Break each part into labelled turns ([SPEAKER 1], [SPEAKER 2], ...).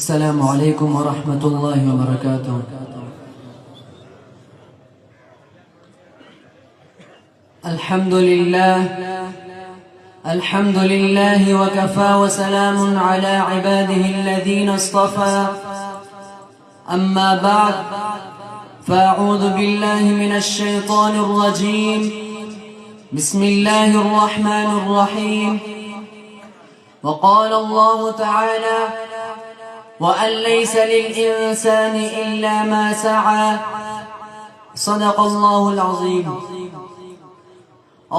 [SPEAKER 1] अस्सलामु अलैकुम व रहमतुल्लाहि व बरकातुहू। अल्हम्दुलिल्लाह व कफ़ा व सलामुन अला इबादिहि अल्लज़ीना इस्तफ़ा। अम्मा बअद फ़अऊज़ु बिल्लाहि मिनश शैतानिर रजीम। बिस्मिल्लाहिर रहमानिर रहीम। वक़ाल अल्लाहु तआला वअन लैसा लिल-इंसानि इल्ला मा सअा। सदक़ल्लाहुल अज़ीम।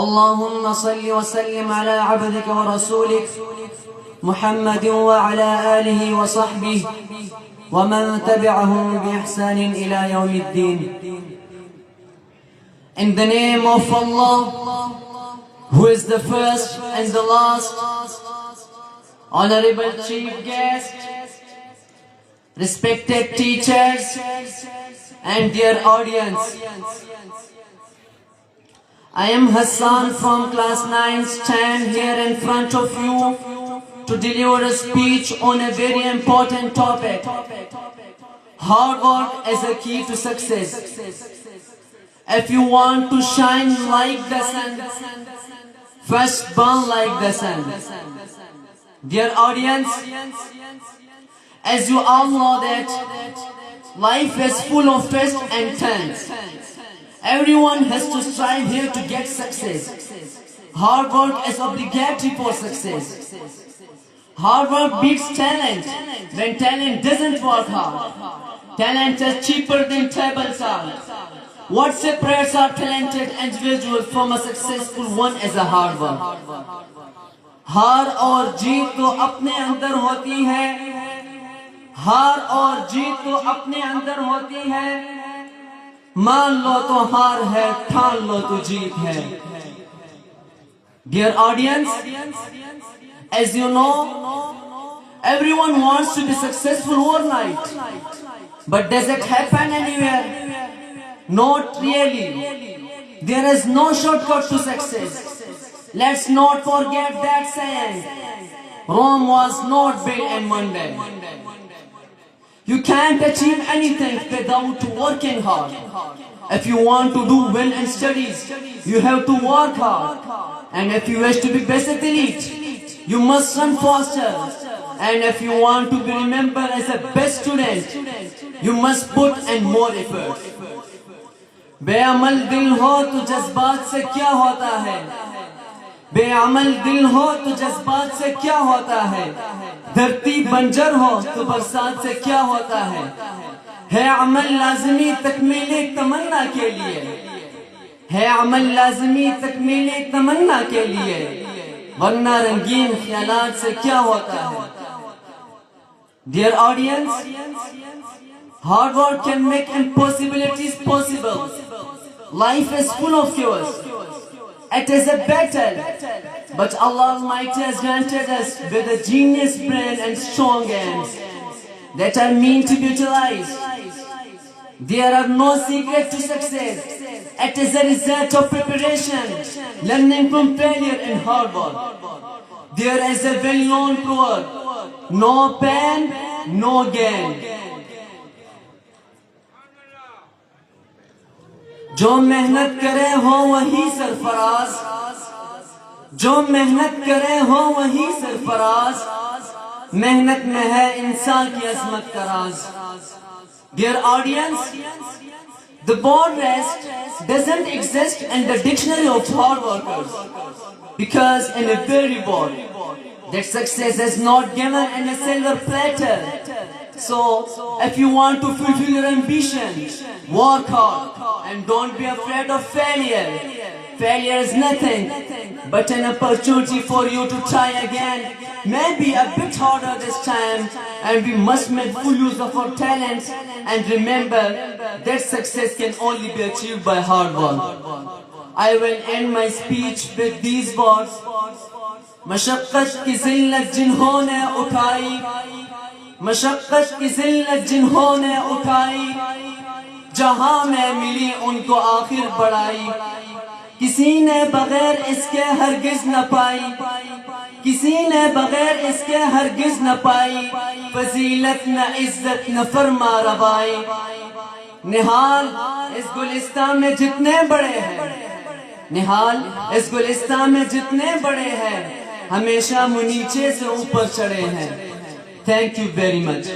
[SPEAKER 1] अल्लाहुम्मा सल्लि व सल्लिम अला अब्दिक व रसूलिक मुहम्मद व अला आलिहि व सहबिहि व मन तबिअहुम बि इहसानिन इला यौमिद्दीन। In the name of Allah, who is the first and the last, honorable chief guest, respected teachers and dear audience, I am Hassan from class 9 stand here in front of you to deliver a speech on a very important topic: hard work as a key to success. If you want to shine like the sun, first burn like the sun. Dear audience, as you all know that life is full of twists and turns. Everyone has to strive here to get success. Hard work is obligatory for success. Hard work beats talent when talent doesn't work hard. Talent is cheaper than table salt. What separates a talented individual from a successful one is a hard work. हार और जीत तो अपने अंदर होती है, हार और जीत तो अपने अंदर होती है। मान लो तो हार है, ठान लो तो जीत है। Dear audience, as you know, everyone wants to be successful overnight. But does it happen anywhere? Not really. There is no shortcut to success. Let's not forget that saying: Rome was not built in one day. You can't achieve anything without working hard. If you want to do well in studies, you have to work hard. And if you wish to be best athlete, you must run faster. And if you want to be remembered as a best student, you must put in more effort. बेअमल दिल हो तो जज्बात से क्या होता है? बेअमल दिल हो तो जज्बात से क्या होता है? धरती बंजर हो तो बरसात से क्या होता है? अमल लाज़मी तकमीले तमन्ना के लिए, है अमल लाज़मी तकमीले तमन्ना के लिए, वरना रंगीन ख्यालात से क्या होता है? Dear audience, hard work can make impossibilities possible. Life is full of chaos. It is a battle, but Allah Almighty has granted us with a genius brain and strong hands that are meant to be utilized. There are no secrets to success. It is a result of preparation, learning from failure and hard work. There is a well-known proverb: no pain, no gain. जो मेहनत करे हो वही सरफराज, जो मेहनत करे हो वही सरफराज, मेहनत में है इंसान की अज़मत का राज। Dear audience, the word rest doesn't exist in the dictionary of hard workers, because in a very word that success is not given in a silver platter. So, if you want to fulfill your ambition, work hard and don't be afraid of failure. Failure is nothing but an opportunity for you to try again, maybe a bit harder this time, and we must make full use of our talents and remember that success can only be achieved by hard work. I will end my speech with these words: मशक्क़त की ज़िल्लत जिन्होंने उठाई, मशक्क़त की ज़िल्लत जिन्होंने उठाई, जहां में मिली उनको आखिर बढ़ाई, किसी ने बगैर इसके हरगिज़ न पाई। किसी ने बगैर इसके हरगिज न पाई, फजीलत न इज्जत न फरमा रवाई। निहाल इस गुलिस्तान में जितने बड़े हैं, निहाल इस गुलिस्तान में जितने बड़े हैं, हमेशा मुनीचे से ऊपर चढ़े हैं। Thank you very much.